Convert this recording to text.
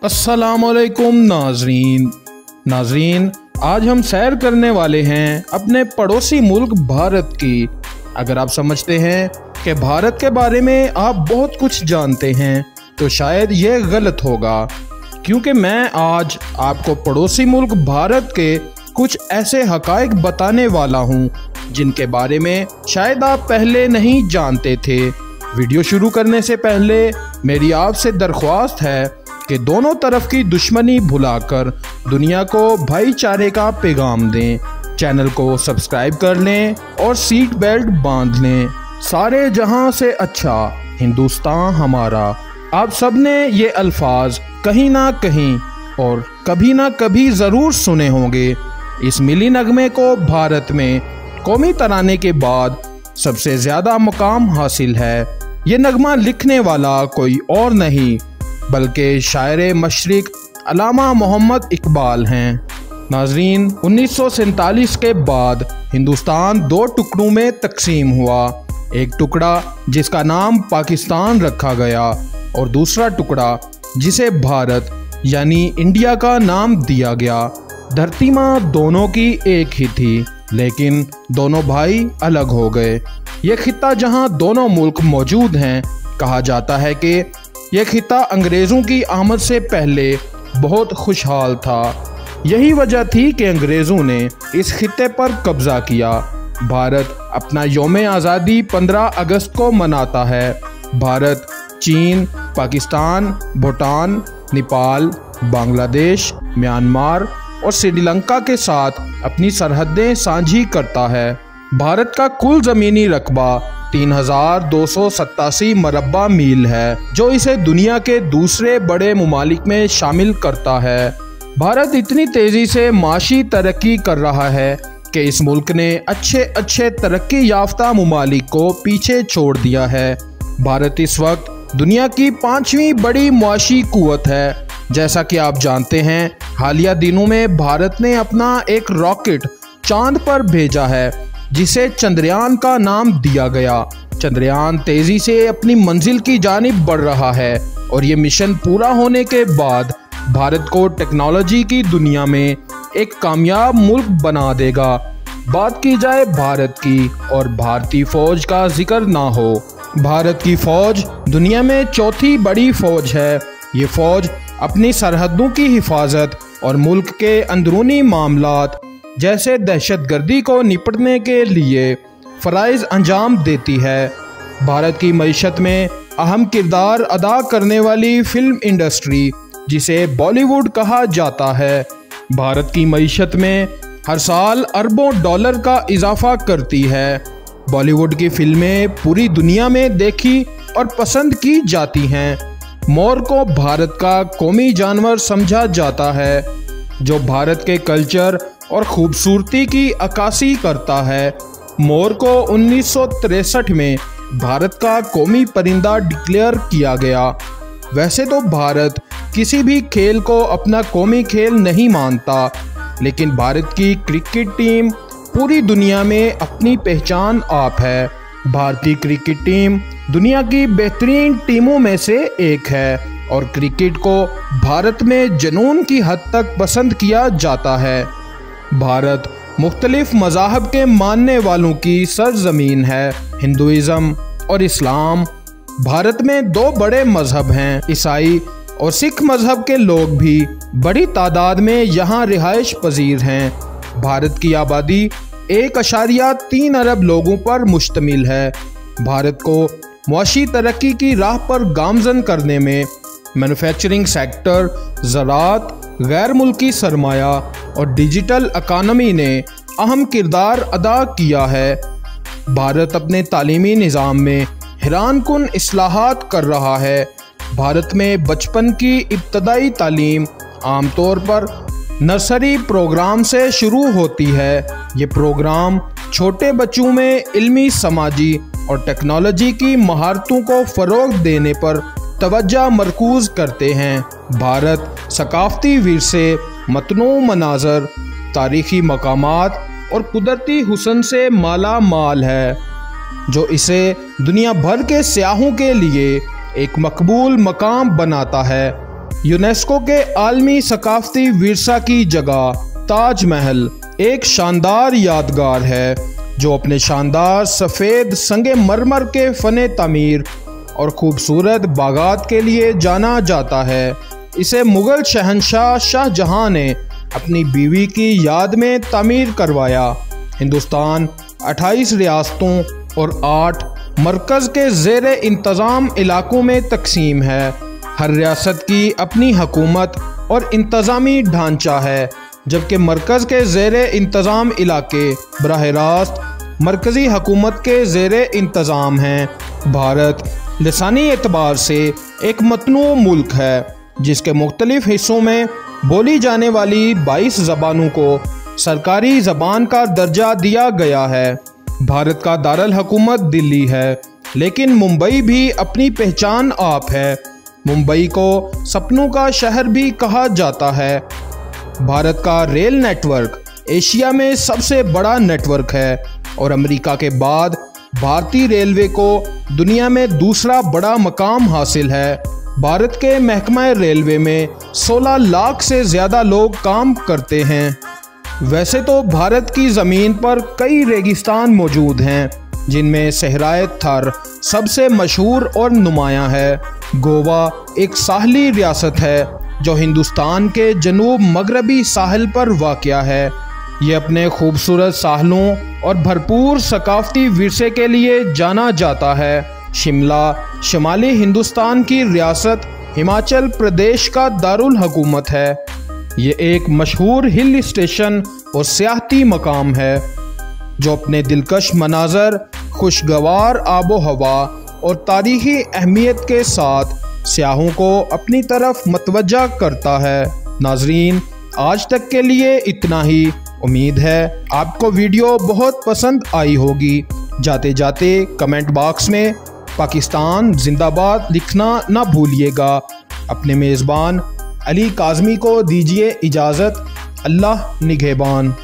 अस्सलामुअलैकुम नाजरीन, आज हम सैर करने वाले हैं अपने पड़ोसी मुल्क भारत की। अगर आप समझते हैं कि भारत के बारे में आप बहुत कुछ जानते हैं तो शायद ये गलत होगा, क्योंकि मैं आज आपको पड़ोसी मुल्क भारत के कुछ ऐसे हकाइक बताने वाला हूँ जिनके बारे में शायद आप पहले नहीं जानते थे। वीडियो शुरू करने से पहले मेरी आपसे दरख्वास्त है कि दोनों तरफ की दुश्मनी भुलाकर दुनिया को भाईचारे का पैगाम दें। चैनल को सब्सक्राइब कर लें और सीट बेल्ट बांध लें। सारे जहां से अच्छा हिंदुस्तान हमारा। आप सब ने ये अल्फाज कहीं ना कहीं और कभी ना कभी ज़रूर सुने होंगे। इस मिली नगमे को भारत में कौमी तराने के बाद सबसे ज़्यादा मुकाम हासिल है। ये नगमा लिखने वाला कोई और नहीं बल्कि शायर मशरिक अल्लामा मोहम्मद इकबाल हैं। नाजरीन, 1947 के बाद हिंदुस्तान दो टुकड़ों में तकसीम हुआ। एक टुकड़ा जिसका नाम पाकिस्तान रखा गया और दूसरा टुकड़ा जिसे भारत यानी इंडिया का नाम दिया गया। धरती माँ दोनों की एक ही थी, लेकिन दोनों भाई अलग हो गए। ये खिता जहाँ दोनों मुल्क मौजूद हैं, कहा जाता है कि यह खिता अंग्रेज़ों की आमद से पहले बहुत खुशहाल था। यही वजह थी कि अंग्रेज़ों ने इस खिते पर कब्ज़ा किया। भारत अपना यौम आज़ादी 15 अगस्त को मनाता है। भारत चीन, पाकिस्तान, भूटान, नेपाल, बांग्लादेश, म्यांमार और श्रीलंका के साथ अपनी सरहदें साझी करता है। भारत का कुल ज़मीनी रकबा 3287 मरबा मील है, जो इसे दुनिया के दूसरे बड़े मुमालिक में शामिल करता है। भारत इतनी तेज़ी से माशी तरक्की कर रहा है कि इस मुल्क ने अच्छे तरक्की याफ्ता मुमालिक को पीछे छोड़ दिया है। भारत इस वक्त दुनिया की 5वीं बड़ी मुआशी कुव्वत है। जैसा कि आप जानते हैं, हालिया दिनों में भारत ने अपना एक रॉकेट चांद पर भेजा है जिसे चंद्रयान का नाम दिया गया। चंद्रयान तेजी से अपनी मंजिल की जानिब बढ़ रहा है और ये मिशन पूरा होने के बाद भारत को टेक्नोलॉजी की दुनिया में एक कामयाब मुल्क बना देगा। बात की जाए भारत की और भारतीय फौज का जिक्र ना हो। भारत की फौज दुनिया में चौथी बड़ी फौज है। ये फौज अपनी सरहदों की हिफाजत और मुल्क के अंदरूनी मामलात जैसे दहशतगर्दी को निपटने के लिए फ़राइज़ अंजाम देती है। भारत की मईशत में अहम किरदार अदा करने वाली फिल्म इंडस्ट्री, जिसे बॉलीवुड कहा जाता है, भारत की मईशत में हर साल अरबों डॉलर का इजाफा करती है। बॉलीवुड की फिल्में पूरी दुनिया में देखी और पसंद की जाती हैं। मोर को भारत का कौमी जानवर समझा जाता है, जो भारत के कल्चर और खूबसूरती की अक्कासी करता है। मोर को 1963 में भारत का कौमी परिंदा डिक्लेयर किया गया। वैसे तो भारत किसी भी खेल को अपना कौमी खेल नहीं मानता, लेकिन भारत की क्रिकेट टीम पूरी दुनिया में अपनी पहचान आप है। भारतीय क्रिकेट टीम दुनिया की बेहतरीन टीमों में से एक है और क्रिकेट को भारत में जुनून की हद तक पसंद किया जाता है। भारत मुख्तलिफ मज़ाहब के मानने वालों की सरजमीन है, हिंदुइज़्म और इस्लाम। भारत में दो बड़े मज़हब हैं, ईसाई और सिख मज़हब के लोग भी बड़ी तादाद में यहाँ रिहाइश पजीर हैं। भारत की आबादी 1.3 अरब लोगों पर मुश्तमिल है। भारत को मुआशी तरक्की की राह पर गामज़न करने में मैन्युफैक्चरिंग सेक्टर, ज़राअत, गैर मुल्की सरमाया और डिजिटल इकानमी ने अहम किरदार अदा किया है। भारत अपने तालीमी निज़ाम में हैरानकुन इस्लाहात कर रहा है। भारत में बचपन की इब्तदाई तालीम आमतौर पर नर्सरी प्रोग्राम से शुरू होती है। ये प्रोग्राम छोटे बच्चों में इल्मी, समाजी और टेक्नोलॉजी की महारतों को फ़रोग़ देने पर तवज्जो मरकूज़ करते हैं। भारत सकाफ़ती विरसे, मतनू मनाज़र, तारीख़ी मकामात और कुदरती हुस्न से माला माल है, जो इसे दुनिया भर के सयाहों के लिए एक मकबूल मकाम बनाता है। यूनेस्को के आलमी सकाफती विरसा की जगह ताजमहल एक शानदार यादगार है जो अपने शानदार सफ़ेद संगे मरमर के फ़ने तामीर और खूबसूरत बागात के लिए जाना जाता है। इसे मुग़ल शहंशाह शाहजहां ने अपनी बीवी की याद में तामीर करवाया। हिंदुस्तान 28 रियासतों और 8 मरकज़ के ज़ेरे इंतज़ाम इलाकों में तकसीम है। हर रियासत की अपनी हुकूमत और इंतज़ामी ढांचा है, जबकि मरकज़ के ज़ेरे इंतज़ाम इलाके बराह रास्त मरकज़ी हुकूमत के ज़ेरे इंतज़ाम हैं। भारत लिसानी एतबार से एक मतनूअ मुल्क है, जिसके मुख्तलिफ हिस्सों में बोली जाने वाली 22 ज़बानों को सरकारी ज़बान का दर्जा दिया गया है। भारत का दारुल हुकूमत दिल्ली है, लेकिन मुंबई भी अपनी पहचान आप है। मुंबई को सपनों का शहर भी कहा जाता है। भारत का रेल नेटवर्क एशिया में सबसे बड़ा नेटवर्क है और अमेरिका के बाद भारतीय रेलवे को दुनिया में दूसरा बड़ा मकाम हासिल है। भारत के महकमा रेलवे में 16 लाख से ज़्यादा लोग काम करते हैं। वैसे तो भारत की ज़मीन पर कई रेगिस्तान मौजूद हैं, जिनमें सहराए थर सबसे मशहूर और नुमायां है। गोवा एक साहली रियासत है जो हिंदुस्तान के जनूब मगरबी साहिल पर वाक़या है। ये अपने खूबसूरत साहलों और भरपूर सकाफती विरसे के लिए जाना जाता है। शिमला शुमाली हिंदुस्तान की रियासत हिमाचल प्रदेश का दारुल हुकूमत है। ये एक मशहूर हिल स्टेशन और सियाहती मकाम है जो अपने दिलकश मनाजर, खुशगवार आबो हवा और तारीख़ी अहमियत के साथ सियाहों को अपनी तरफ मतवज्जा करता है। नाजरीन, आज तक के लिए इतना ही। उम्मीद है आपको वीडियो बहुत पसंद आई होगी। जाते जाते कमेंट बॉक्स में पाकिस्तान जिंदाबाद लिखना ना भूलिएगा। अपने मेज़बान अली काज़मी को दीजिए इजाज़त। अल्लाह निगहबान।